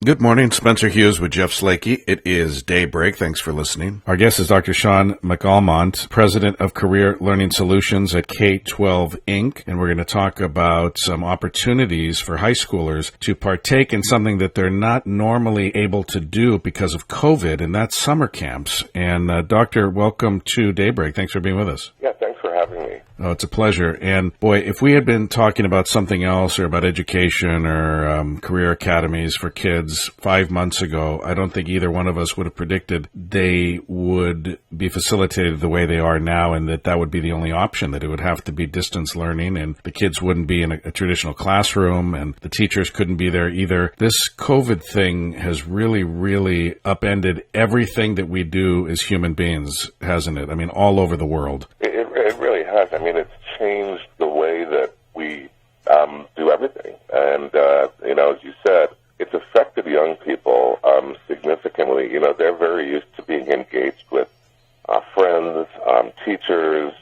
Good morning, Spencer Hughes with Jeff Slakey. It is Daybreak. Thanks for listening. Our guest is Dr. Shaun McAlmont, President of Career Learning Solutions at K12 Inc., and we're going to talk about some opportunities for high schoolers to partake in something that they're not normally able to do because of COVID, and that's summer camps. And Doctor, welcome to Daybreak. Thanks for being with us. Yeah, thanks for having me. Oh, it's a pleasure. And boy, if we had been talking about something else or about education or career academies for kids 5 months ago, I don't think either one of us would have predicted they would be facilitated the way they are now, and that would be the only option, that it would have to be distance learning and the kids wouldn't be in a traditional classroom and the teachers couldn't be there either. This COVID thing has really upended everything that we do as human beings, hasn't it? I mean, all over the world. It really has. I mean, it's changed the way that we do everything. And, as you said, it's affected young people significantly. You know, they're very used to being engaged with friends, teachers,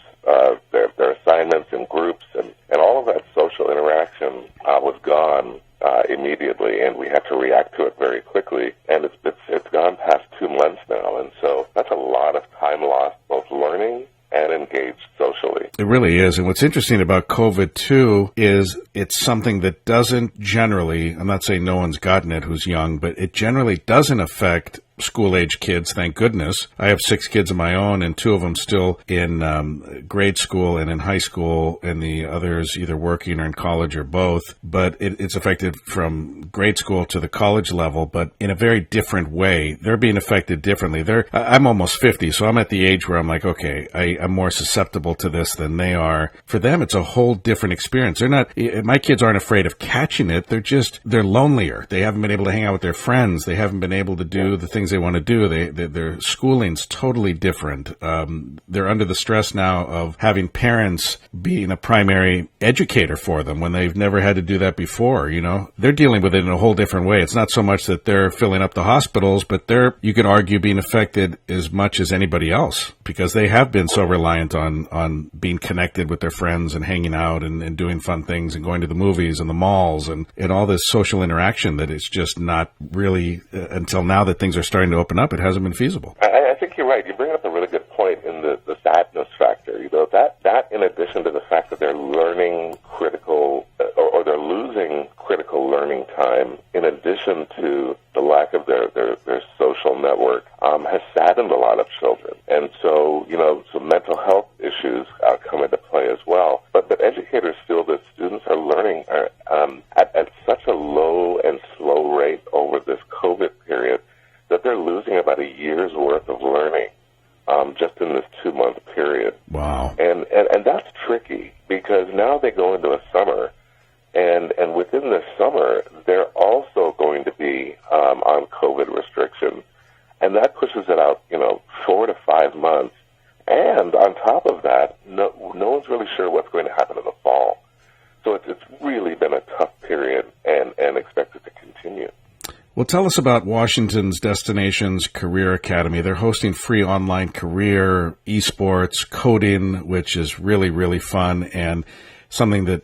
their assignments in groups, and all of that social interaction was gone immediately, and we had to react to it very quickly. And it's gone past 2 months now, and so that's a lot of time lost, both learning and engaged socially. It really is. And what's interesting about COVID, too, is it's something that doesn't generally, I'm not saying no one's gotten it who's young, but it generally doesn't affect school-age kids, thank goodness. I have 6 kids of my own, and 2 of them still in grade school and in high school, and the others either working or in college or both. But it's affected from grade school to the college level, but in a very different way. They're being affected differently. I'm almost 50, so I'm at the age where I'm like, okay, I'm more susceptible to this than they are. For them, it's a whole different experience. My kids aren't afraid of catching it. They're lonelier. They haven't been able to hang out with their friends. They haven't been able to do the things they want to do. Their schooling's totally different. They're under the stress now of having parents being a primary educator for them when they've never had to do that before. You know, they're dealing with it in a whole different way. It's not so much that they're filling up the hospitals, but you could argue, being affected as much as anybody else, because they have been so reliant on being connected with their friends and hanging out and doing fun things and going to the movies and the malls and all this social interaction that it's just not really, until now that things are starting to open up, it hasn't been feasible. I think you're right. You bring up a really good point in the sadness factor. You know, that in addition to the fact that they're learning critical, or they're losing critical learning time, in addition to the lack of their social network, has saddened a lot of children. And so, some mental health issues come into play as well. But educators feel that students are learning at such a low and slow rate over this COVID period that they're losing about a year's worth of learning just in this 2-month period. Wow. And that's tricky, because now they go into a summer, and within this summer, they're also going to be on COVID restrictions, and that pushes it out, 4 to 5 months. And on top of that, no one's really sure what's going to happen in the fall. So it's really been a tough period, and expected to continue. Well, tell us about Washington's Destinations Career Academy. They're hosting free online career, esports, coding, which is really fun, and something that,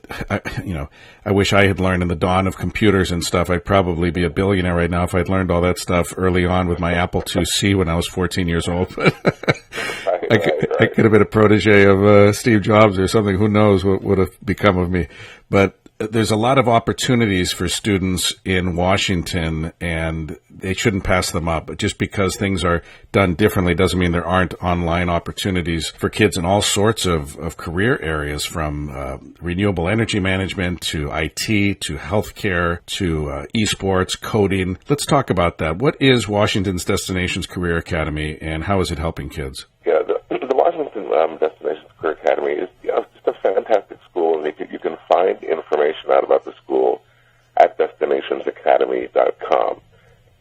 I wish I had learned in the dawn of computers and stuff. I'd probably be a billionaire right now if I'd learned all that stuff early on with my Apple IIc when I was 14 years old. I could have been a protege of Steve Jobs or something. Who knows what would have become of me. But there's a lot of opportunities for students in Washington, and they shouldn't pass them up. But just because things are done differently doesn't mean there aren't online opportunities for kids in all sorts of career areas, from renewable energy management to IT to healthcare to esports, coding. Let's talk about that. What is Washington's Destinations Career Academy, and how is it helping kids? Yeah, the Washington Destinations Career Academy is just a fantastic school, and you can find information out about the school at destinationsacademy.com.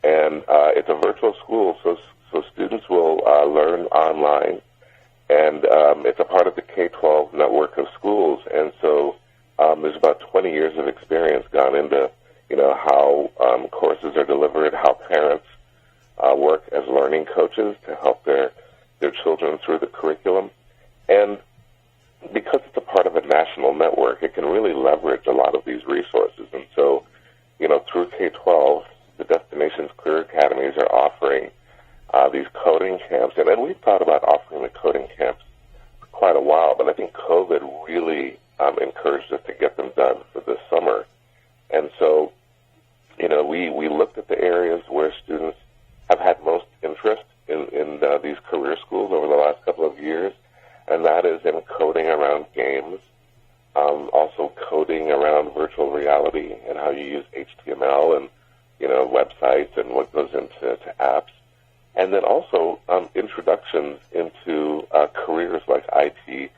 And it's a virtual school, so students will learn online, and it's a part of the K12 network of schools. And so there's about 20 years of experience gone into how courses are delivered, how parents work as learning coaches to help their children through the curriculum. And because it's a part of a national network, it can really leverage a lot of these resources. And so, through K12, the Destinations Career Academies are offering these coding camps, and we've thought about offering the coding camps for quite a while, but I think COVID really encouraged us to get them done for this summer. And so, we looked at the areas where students have had most interest in these career schools over the last couple of years, and that is in coding around games, also coding around virtual reality and how you use HTML and, websites and what goes into apps. And then also introductions into careers like IT,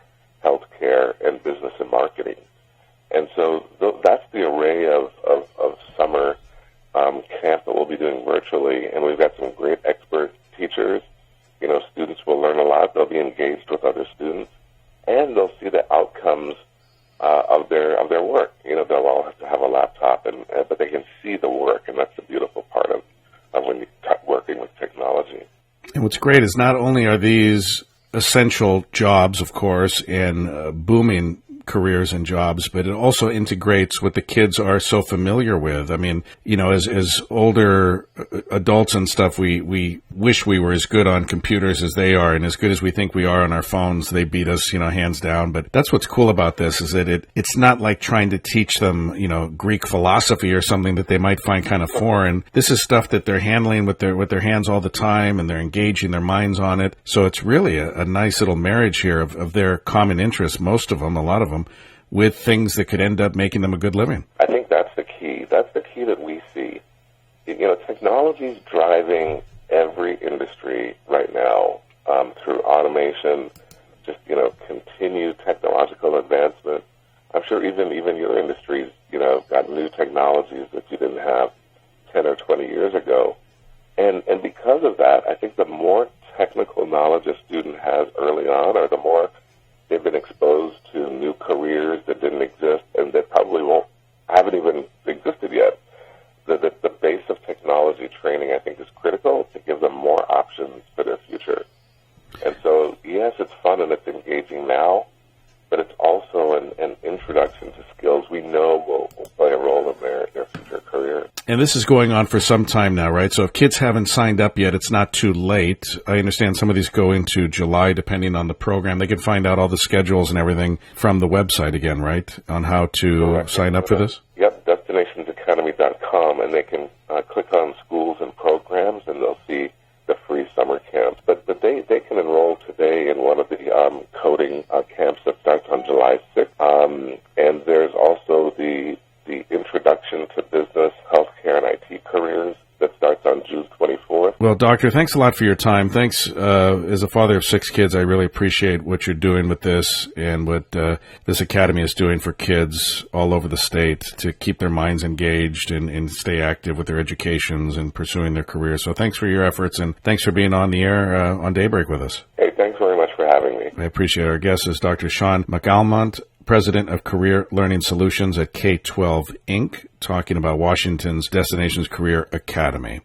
healthcare, and business and marketing. And so that's the array of summer camp that we'll be doing virtually. And we've got some great expert teachers. Students will learn a lot. They'll be engaged with other students, and they'll see the outcomes of their work. They'll all have to have a laptop, but they can see the work, and that's the beautiful part of when you start working with technology. And what's great is not only are these essential jobs, of course, and booming careers and jobs, but it also integrates what the kids are so familiar with. I mean, as older adults and stuff, we wish we were as good on computers as they are, and as good as we think we are on our phones. They beat us, hands down. But that's what's cool about this, is that it's not like trying to teach them, Greek philosophy or something that they might find kind of foreign. This is stuff that they're handling with their hands all the time, and they're engaging their minds on it. So it's really a nice little marriage here of their common interests, most of them, a lot of them, with things that could end up making them a good living. I think that's the key. That's the key that we see. Technology's driving every industry right now through automation, just, continued technological advancement. I'm sure even your industry's, got new technologies that you didn't have 10 or 20 years ago. And because of that, I think the more technical knowledge a student has early on, or the more they've been exposed to new careers that didn't exist and that probably haven't even existed yet. The base of technology training, I think, is critical to give them more options for their future. And so, yes, it's fun and it's engaging now, but it's also an introduction to skills we know will play a role in their future career. And this is going on for some time now, right? So if kids haven't signed up yet, it's not too late. I understand some of these go into July, depending on the program. They can find out all the schedules and everything from the website again, right, on how to sign up for this? Yep, destinationsacademy.com, and they can click on schools and programs, and they'll see the free summer camps. But they can enroll today in one of the coding camps that starts on July 6th. And there's also the Introduction to Business, Healthcare, and IT Careers that starts on June 24th. Well, Doctor, thanks a lot for your time. Thanks. As a father of 6 kids, I really appreciate what you're doing with this and what this academy is doing for kids all over the state to keep their minds engaged and stay active with their educations and pursuing their careers. So thanks for your efforts, and thanks for being on the air on Daybreak with us. Hey, thanks very much for having me. I appreciate it. Our guest is Dr. Shaun McAlmont, President of Career Learning Solutions at K12 Inc., talking about Washington's Destinations Career Academy.